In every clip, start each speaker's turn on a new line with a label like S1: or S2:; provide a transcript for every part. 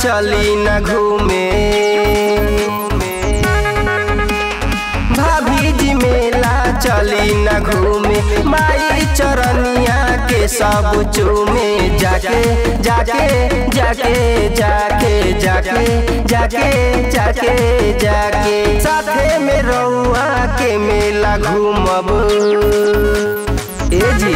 S1: चली न घूमे, भाभी जी मेला चली न घूमे, माई चरनिया के सब चूमे, जाके जाके जाके जाके जाके जाके जाके जाके साथे में रउआ के मेला घूमब। ए जी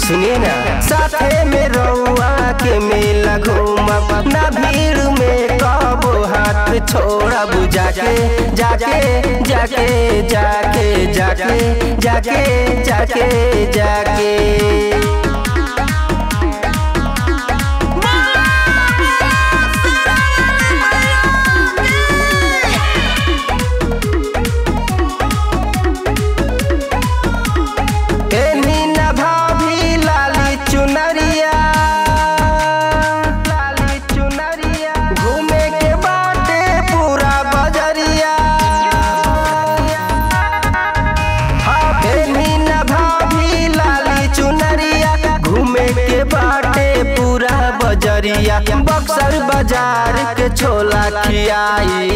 S1: सुनिए ना, साथे में रउआ के मेला घूमब, ना भीड़ में कबो हाथ छोड़ब, जाके जाके जाके जाके जाके जाके जाके जाके बजरिया, बक्सर बाजार के छोला खियाई,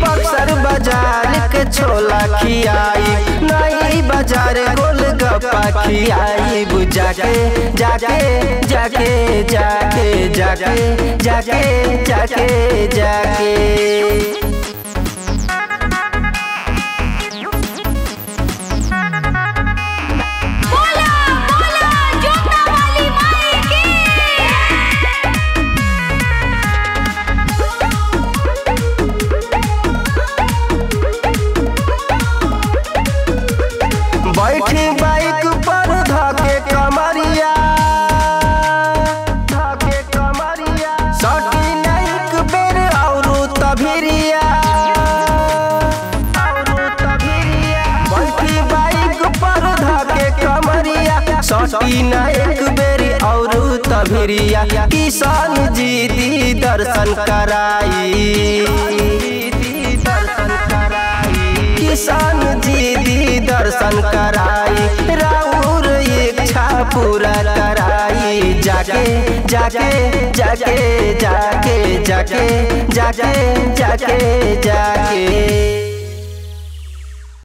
S1: बक्सर बाजार के छोला खियाई, नई बाजार गोलगप्पा खियाई, जाके जाके जाके जाके जाके जाके जाके जाके बैठी बाइक पर धके कमरिया, धके कमरिया, सटी नाइक बेर औरू तभिरिया, औरू तभिरिया, बैठी बाइक पर धके कमरिया, सटी नाइक बेर औरू तभिरिया, किसान जी दी दर्शन कराई, किसान जी दी दर्शन कराई, राउर इच्छा पूरा कराई, जाके जाके जाके जाके जाके जाके जाके जाके